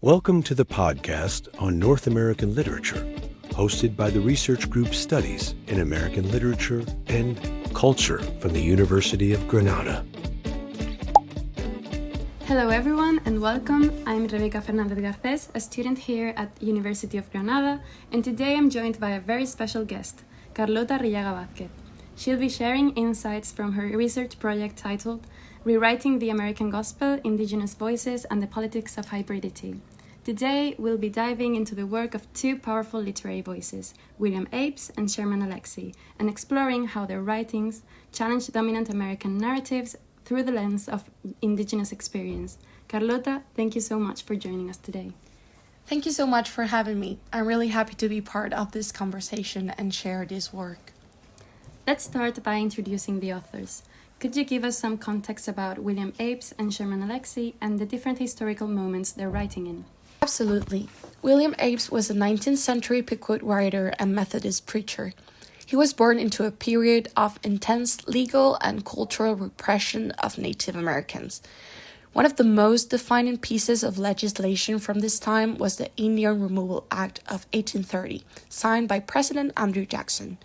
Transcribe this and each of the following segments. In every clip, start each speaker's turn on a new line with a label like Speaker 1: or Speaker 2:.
Speaker 1: Welcome to the podcast on North American literature, hosted by the research group Studies in American Literature and Culture from the University of Granada.
Speaker 2: Hello everyone and welcome. I'm Rebeca Fernandez Garcés, a student here at University of Granada, and today I'm joined by a very special guest, Carlota Rillaga Vázquez. She'll be sharing insights from her research project titled Rewriting the American Gospel, Indigenous Voices and the Politics of Hybridity. Today, we'll be diving into the work of two powerful literary voices, William Apes and Sherman Alexie, and exploring how their writings challenge dominant American narratives through the lens of Indigenous experience. Carlota, thank you so much for joining us today.
Speaker 3: Thank you so much for having me. I'm really happy to be part of this conversation and share this work.
Speaker 2: Let's start by introducing the authors. Could you give us some context about William Apes and Sherman Alexie and the different historical moments they're writing in?
Speaker 3: Absolutely. William Apes was a 19th century Pequot writer and Methodist preacher. He was born into a period of intense legal and cultural repression of Native Americans. One of the most defining pieces of legislation from this time was the Indian Removal Act of 1830, signed by President Andrew Jackson.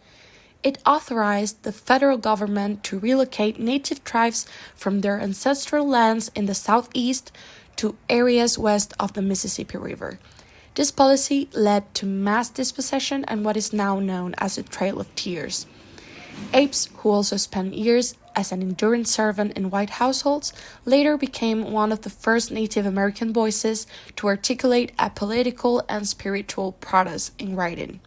Speaker 3: It authorized the federal government to relocate native tribes from their ancestral lands in the southeast to areas west of the Mississippi River. This policy led to mass dispossession and what is now known as the Trail of Tears. Apes, who also spent years as an enduring servant in white households, later became one of the first Native American voices to articulate a political and spiritual protest in writing.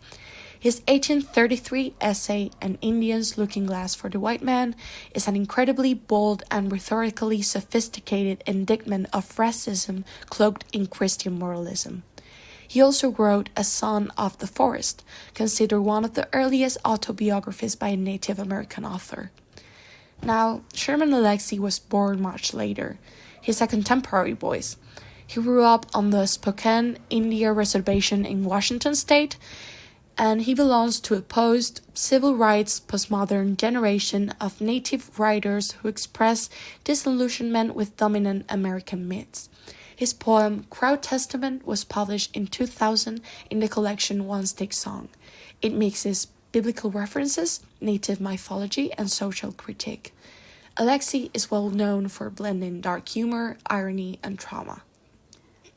Speaker 3: His 1833 essay, An Indian's Looking Glass for the White Man, is an incredibly bold and rhetorically sophisticated indictment of racism cloaked in Christian moralism. He also wrote A Son of the Forest, considered one of the earliest autobiographies by a Native American author. Now, Sherman Alexie was born much later. He's a contemporary voice. He grew up on the Spokane Indian Reservation in Washington state, and he belongs to a post-civil rights postmodern generation of Native writers who express disillusionment with dominant American myths. His poem Crowd Testament was published in 2000 in the collection One Stick Song. It mixes biblical references, Native mythology, and social critique. Alexie is well known for blending dark humor, irony, and trauma.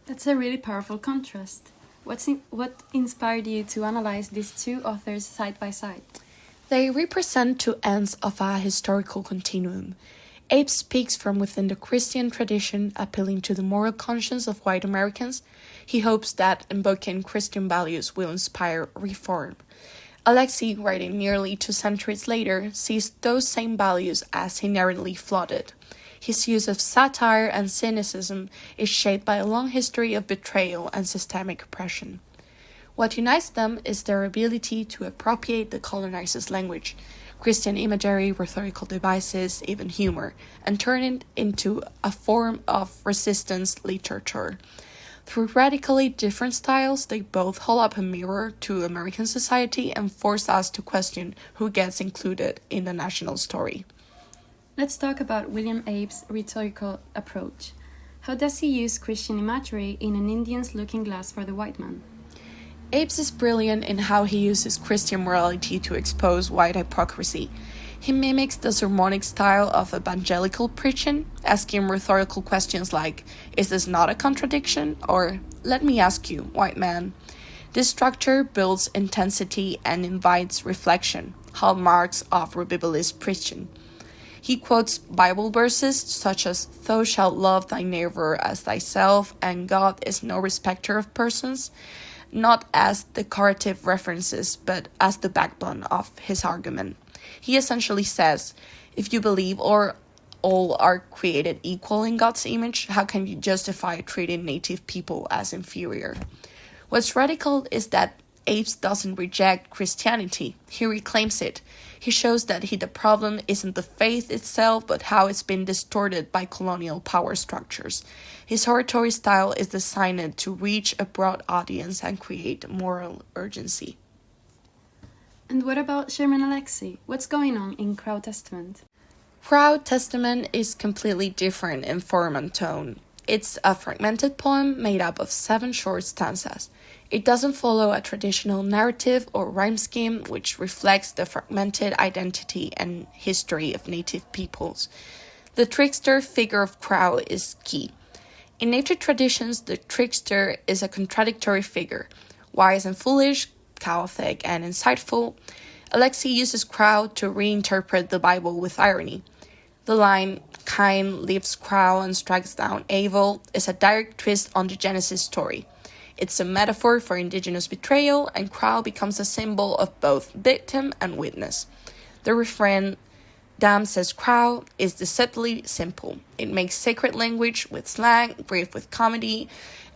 Speaker 2: That's a really powerful contrast. What inspired you to analyze these two authors side by side?
Speaker 3: They represent two ends of a historical continuum. Apes speaks from within the Christian tradition, appealing to the moral conscience of white Americans. He hopes that invoking Christian values will inspire reform. Alexie, writing nearly 2 centuries later, sees those same values as inherently flawed. His use of satire and cynicism is shaped by a long history of betrayal and systemic oppression. What unites them is their ability to appropriate the colonizer's language, Christian imagery, rhetorical devices, even humor, and turn it into a form of resistance literature. Through radically different styles, they both hold up a mirror to American society and force us to question who gets included in the national story.
Speaker 2: Let's talk about William Apes' rhetorical approach. How does he use Christian imagery in An Indian's Looking Glass for the White Man?
Speaker 3: Apes is brilliant in how he uses Christian morality to expose white hypocrisy. He mimics the sermonic style of evangelical preaching, asking rhetorical questions like, "Is this not a contradiction?" or "Let me ask you, white man." This structure builds intensity and invites reflection, hallmarks of revivalist preaching. He quotes Bible verses such as, "Thou shalt love thy neighbor as thyself," and "God is no respecter of persons," not as decorative references, but as the backbone of his argument. He essentially says, if you believe all are created equal in God's image, how can you justify treating native people as inferior? What's radical is that Apes doesn't reject Christianity, he reclaims it. He shows that the problem isn't the faith itself, but how it's been distorted by colonial power structures. His oratory style is designed to reach a broad audience and create moral urgency.
Speaker 2: And what about Sherman Alexie? What's going on in Crowd Testament?
Speaker 3: Crowd Testament is completely different in form and tone. It's a fragmented poem made up of 7 short stanzas. It doesn't follow a traditional narrative or rhyme scheme, which reflects the fragmented identity and history of native peoples. The trickster figure of Crow is key. In native traditions, the trickster is a contradictory figure, wise and foolish, chaotic and insightful. Alexei uses Crow to reinterpret the Bible with irony. The line, Cain leaves Crow and strikes down Abel, is a direct twist on the Genesis story. It's a metaphor for Indigenous betrayal, and Crow becomes a symbol of both victim and witness. The refrain, Damn says Crow, is deceptively simple. It makes sacred language with slang, brief with comedy,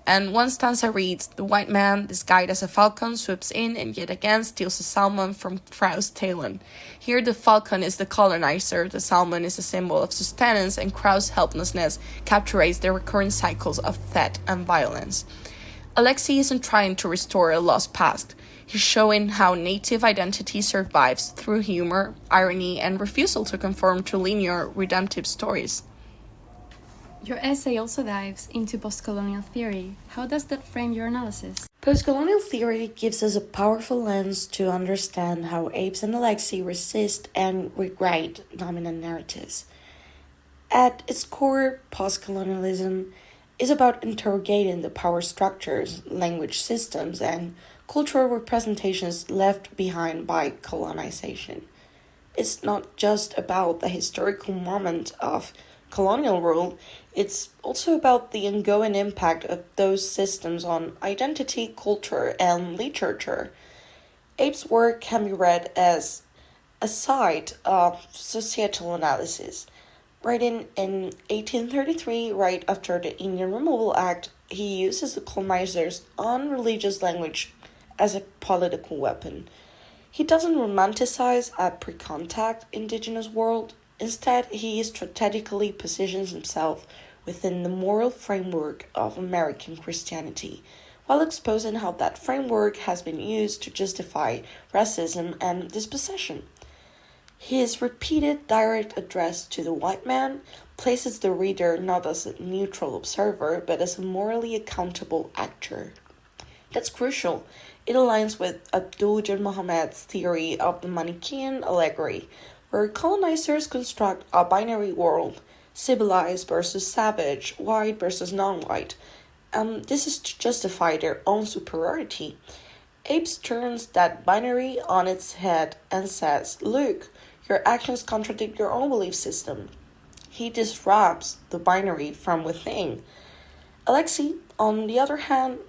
Speaker 3: and one stanza reads, The white man, disguised as a falcon, swoops in and yet again steals a salmon from Crow's talon. Here the falcon is the colonizer, the salmon is a symbol of sustenance, and Crow's helplessness captures the recurrent cycles of theft and violence. Alexei isn't trying to restore a lost past. He's showing how native identity survives through humor, irony, and refusal to conform to linear, redemptive stories.
Speaker 2: Your essay also dives into postcolonial theory. How does that frame your analysis?
Speaker 4: Postcolonial theory gives us a powerful lens to understand how Apes and Alexei resist and rewrite dominant narratives. At its core, postcolonialism is about interrogating the power structures, language systems, and cultural representations left behind by colonization. It's not just about the historical moment of colonial rule, it's also about the ongoing impact of those systems on identity, culture, and literature. Abe's work can be read as a side of societal analysis. Writing in 1833, right after the Indian Removal Act, he uses the colonizers' own religious language as a political weapon. He doesn't romanticize a pre-contact indigenous world. Instead, he strategically positions himself within the moral framework of American Christianity, while exposing how that framework has been used to justify racism and dispossession. His repeated direct address to the white man places the reader not as a neutral observer, but as a morally accountable actor. That's crucial. It aligns with Abdul Muhammad's theory of the Manichaean allegory, where colonizers construct a binary world, civilized versus savage, white versus non-white. This is to justify their own superiority. Apes turns that binary on its head and says, look, your actions contradict your own belief system. He disrupts the binary from within. Alexei, on the other hand,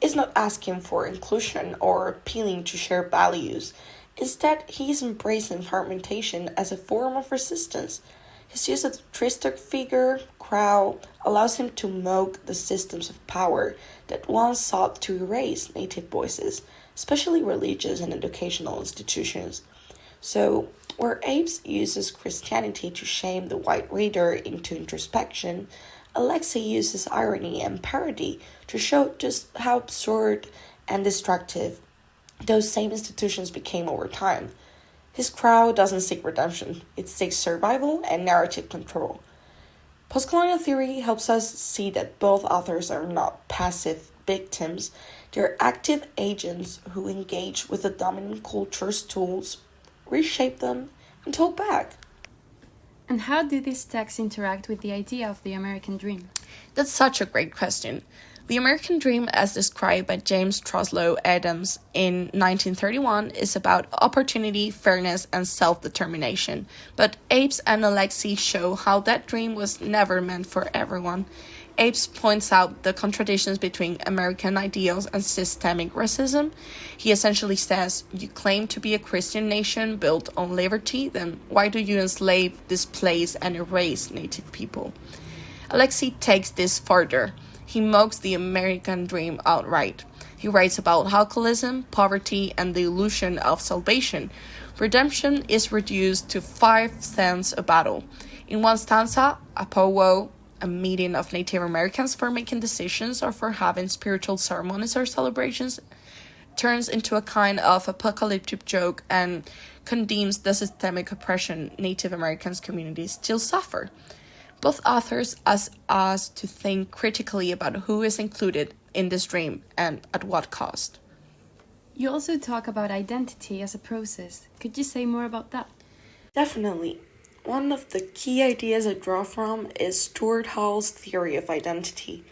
Speaker 4: is not asking for inclusion or appealing to shared values. Instead, he is embracing fragmentation as a form of resistance. His use of the trickster figure, Crow, allows him to mock the systems of power that once sought to erase native voices, especially religious and educational institutions. So, where Apes uses Christianity to shame the white reader into introspection, Alexei uses irony and parody to show just how absurd and destructive those same institutions became over time. His Crow doesn't seek redemption, it seeks survival and narrative control. Postcolonial theory helps us see that both authors are not passive victims, they're active agents who engage with the dominant culture's tools, reshape them, and talk back.
Speaker 2: And how do these texts interact with the idea of the American dream?
Speaker 3: That's such a great question. The American dream, as described by James Truslow Adams in 1931, is about opportunity, fairness, and self-determination. But Apes and Alexei show how that dream was never meant for everyone. Apes points out the contradictions between American ideals and systemic racism. He essentially says, you claim to be a Christian nation built on liberty, then why do you enslave, displace, and erase native people? Alexei takes this further. He mocks the American dream outright. He writes about alcoholism, poverty, and the illusion of salvation. Redemption is reduced to 5 cents a bottle. In one stanza, a powwow, a meeting of Native Americans for making decisions or for having spiritual ceremonies or celebrations, turns into a kind of apocalyptic joke and condemns the systemic oppression Native Americans communities still suffer. Both authors ask us to think critically about who is included in this dream and at what cost.
Speaker 2: You also talk about identity as a process. Could you say more about that?
Speaker 4: Definitely. One of the key ideas I draw from is Stuart Hall's theory of identity.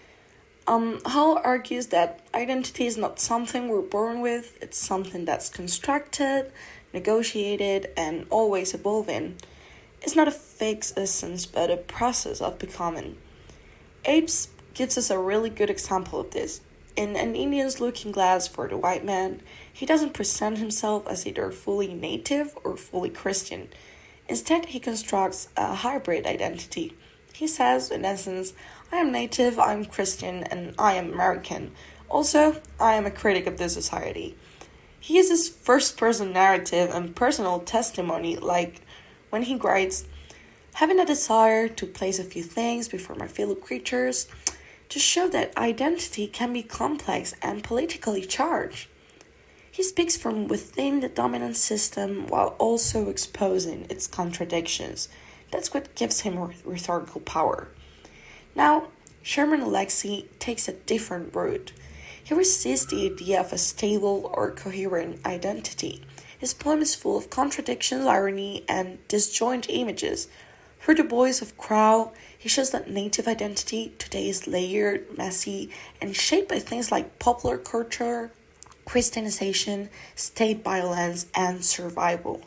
Speaker 4: Hall argues that identity is not something we're born with, it's something that's constructed, negotiated, and always evolving. It's not a fixed essence, but a process of becoming. Apes gives us a really good example of this. In An Indian's Looking Glass for the White Man, he doesn't present himself as either fully native or fully Christian. Instead, he constructs a hybrid identity. He says, in essence, I am native, I am Christian, and I am American. Also, I am a critic of this society. He uses first-person narrative and personal testimony, like when he writes, having a desire to place a few things before my fellow creatures, to show that identity can be complex and politically charged. He speaks from within the dominant system while also exposing its contradictions. That's what gives him rhetorical power. Now, Sherman Alexie takes a different route. He resists the idea of a stable or coherent identity. His poem is full of contradictions, irony, and disjoint images. Through the voice of Crow, he shows that native identity today is layered, messy, and shaped by things like popular culture, Christianization, state violence, and survival.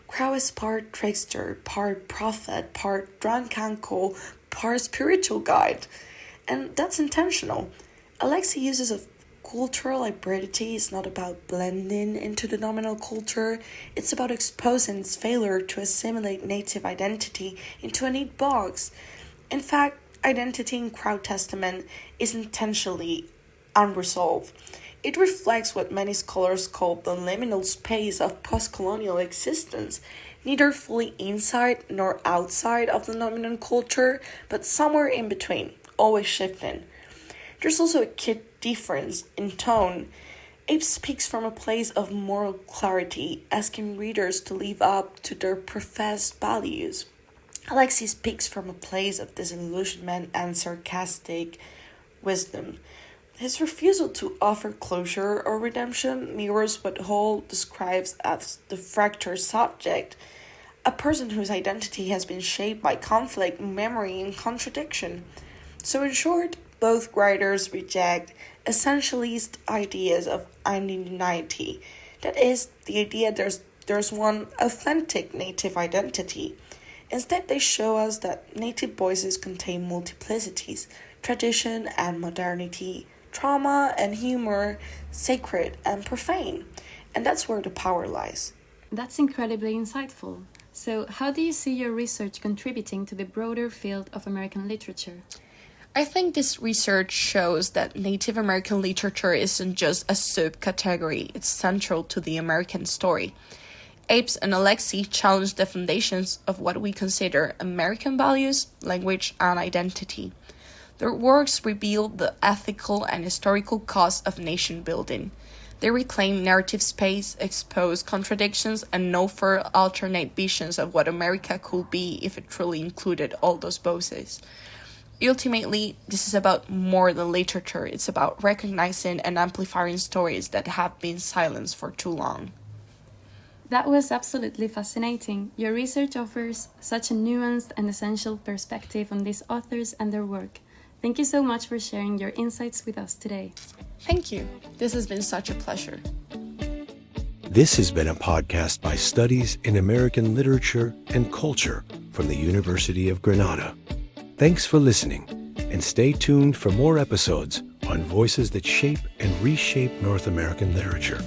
Speaker 4: Crow is part trickster, part prophet, part drunk uncle, part spiritual guide. And that's intentional. Alexie uses a cultural hybridity is not about blending into the nominal culture, it's about exposing its failure to assimilate native identity into a neat box. In fact, identity in Crow Testament is intentionally unresolved. It reflects what many scholars call the liminal space of post-colonial existence, neither fully inside nor outside of the dominant culture, but somewhere in between, always shifting. There's also a key difference in tone. Ape speaks from a place of moral clarity, asking readers to live up to their professed values. Alexie speaks from a place of disillusionment and sarcastic wisdom. His refusal to offer closure or redemption mirrors what Hall describes as the fractured subject, a person whose identity has been shaped by conflict, memory, and contradiction. So in short, both writers reject essentialist ideas of indigeneity. That is, the idea there's one authentic native identity. Instead, they show us that native voices contain multiplicities, tradition and modernity, trauma and humor, sacred and profane. And that's where the power lies.
Speaker 2: That's incredibly insightful. So, how do you see your research contributing to the broader field of American literature?
Speaker 3: I think this research shows that Native American literature isn't just a subcategory, it's central to the American story. Apes and Alexie challenge the foundations of what we consider American values, language, and identity. Their works reveal the ethical and historical cost of nation building. They reclaim narrative space, expose contradictions, and offer alternate visions of what America could be if it truly included all those voices. Ultimately, this is about more than literature. It's about recognizing and amplifying stories that have been silenced for too long.
Speaker 2: That was absolutely fascinating. Your research offers such a nuanced and essential perspective on these authors and their work. Thank you so much for sharing your insights with us today.
Speaker 3: Thank you. This has been such a pleasure.
Speaker 1: This has been a podcast by Studies in American Literature and Culture from the University of Granada. Thanks for listening, and stay tuned for more episodes on voices that shape and reshape North American literature.